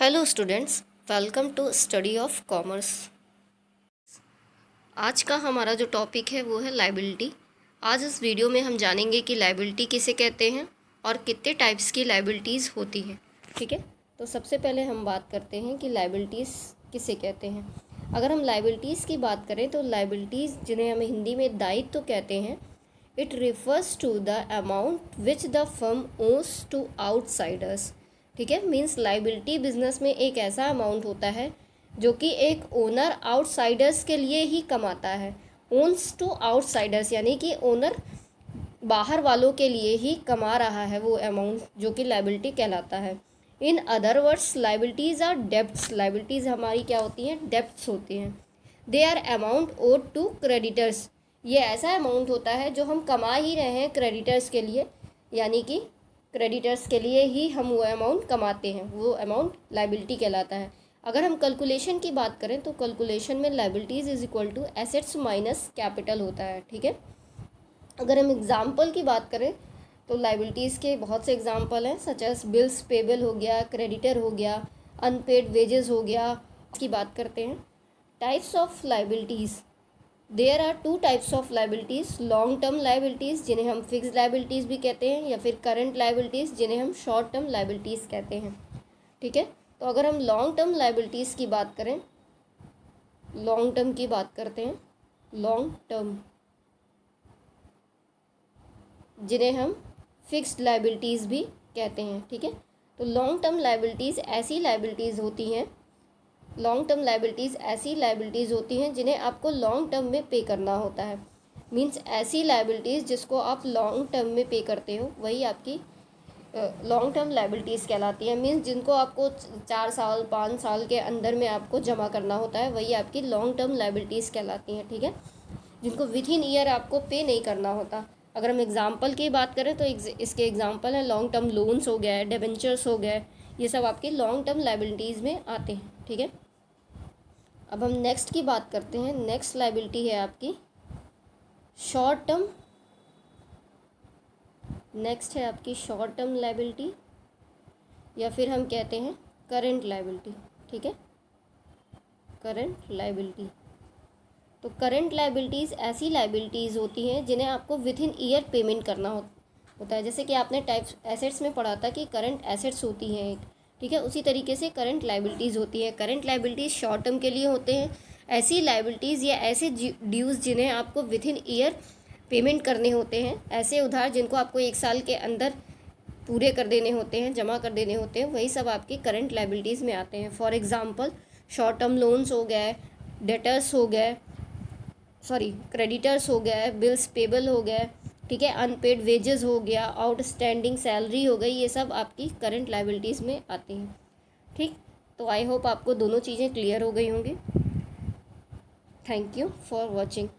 Hello students, welcome to study of commerce. आज का हमारा जो टॉपिक है वो है लायबिलिटी। आज इस वीडियो में हम जानेंगे कि लायबिलिटी किसे कहते हैं और कितने टाइप्स की लायबिलिटीज़ होती हैं। ठीक है, तो सबसे पहले हम बात करते हैं कि लायबिलिटीज़ किसे कहते हैं। अगर हम लायबिलिटीज़ की बात करें तो लायबिलिटीज़, जिन्हें हम हिंदी में दायित्व कहते हैं, it refers to the amount which the firm owns to outsiders. ठीक है, मीन्स लायबिलिटी बिजनेस में एक ऐसा अमाउंट होता है जो कि एक ओनर आउटसाइडर्स के लिए ही कमाता है। ओन्स टू आउटसाइडर्स यानी कि ओनर बाहर वालों के लिए ही कमा रहा है वो अमाउंट, जो कि लायबिलिटी कहलाता है। In other words, liabilities are debts. Liabilities हमारी क्या होती हैं? डेब्ट्स होती हैं। They are amount owed to creditors. ये ऐसा अमाउंट होता है जो हम कमा ही रहे हैं क्रेडिटर्स के लिए, यानी कि क्रेडिटर्स के लिए ही हम वो अमाउंट कमाते हैं, वो अमाउंट लायबिलिटी कहलाता है। अगर हम कैलकुलेशन की बात करें तो कैलकुलेशन में liabilities is equal to assets minus capital होता है। ठीक है, अगर हम एग्जाम्पल की बात करें तो लायबिलिटीज़ के बहुत से एग्जाम्पल हैं, सच एज बिल्स पेबल हो गया, क्रेडिटर हो गया, अनपेड वेजेस हो गया। इसकी बात करते हैं types of liabilities. There are two types of liabilities, long term liabilities जिन्हें हम फिक्स लायबिलिटीज़ भी कहते हैं, या फिर करंट लायबिलिटीज़ जिन्हें हम शॉर्ट टर्म लायबिलिटीज़ कहते हैं। ठीक है, तो अगर हम लॉन्ग टर्म लायबिलिटीज़ की बात करें, लॉन्ग टर्म की बात करते हैं, लॉन्ग टर्म जिन्हें हम फिक्स्ड लायबिलिटीज़ भी कहते हैं। ठीक है, तो लॉन्ग टर्म लायबिलिटीज़ ऐसी लायबिलिटीज़ होती हैं, लॉन्ग टर्म लायबिलिटीज़ ऐसी लायबिलिटीज़ होती हैं जिन्हें आपको लॉन्ग टर्म में पे करना होता है। मीन्स ऐसी लायबिलिटीज़ जिसको आप लॉन्ग टर्म में पे करते हो वही आपकी लॉन्ग टर्म लायबिलिटीज़ कहलाती हैं। मीन्स जिनको आपको 4 साल 5 साल के अंदर में आपको जमा करना होता है वही आपकी लॉन्ग टर्म लायबिलिटीज़ कहलाती हैं। ठीक है, जिनको विद इन ईयर आपको पे नहीं करना होता। अगर हम एग्जाम्पल की बात करें तो इसके एग्जाम्पल हैं लॉन्ग टर्म लोन्स हो गए, डिबेंचर्स हो गए, ये सब आपकी लॉन्ग टर्म लायबिलिटीज़ में आते हैं। ठीक है, अब हम नेक्स्ट की बात करते हैं। नेक्स्ट लायबिलिटी है आपकी शॉर्ट टर्म। नेक्स्ट है आपकी शॉर्ट टर्म लायबिलिटी, या फिर हम कहते हैं करंट लायबिलिटी। ठीक है, करंट लायबिलिटी। तो करंट लायबिलिटीज़ ऐसी लायबिलिटीज़ होती हैं जिन्हें आपको विद इन ईयर पेमेंट करना होता है। जैसे कि आपने टाइप्स एसेट्स में पढ़ा था कि करंट एसेट्स होती हैं एक, ठीक है, उसी तरीके से करंट लायबिलिटीज़ होती है। करंट लायबिलिटीज़ शॉर्ट टर्म के लिए होते हैं। ऐसी लायबिलिटीज़ या ऐसे ड्यूज़ जिन्हें आपको विद इन ईयर पेमेंट करने होते हैं, ऐसे उधार जिनको आपको 1 साल के अंदर पूरे कर देने होते हैं, जमा कर देने होते हैं, वही सब आपकी करंट लायबिलिटीज़ में आते हैं। For example short term loans हो गए, डेटर्स हो गए, क्रेडिटर्स हो गए, बिल्स पेबल हो गए, ठीक है, अनपेड वेजेस हो गया, आउटस्टैंडिंग सैलरी हो गई, ये सब आपकी करंट लायबिलिटीज़ में आती हैं। ठीक, तो आई होप आपको दोनों चीज़ें क्लियर हो गई होंगी। Thank you for watching.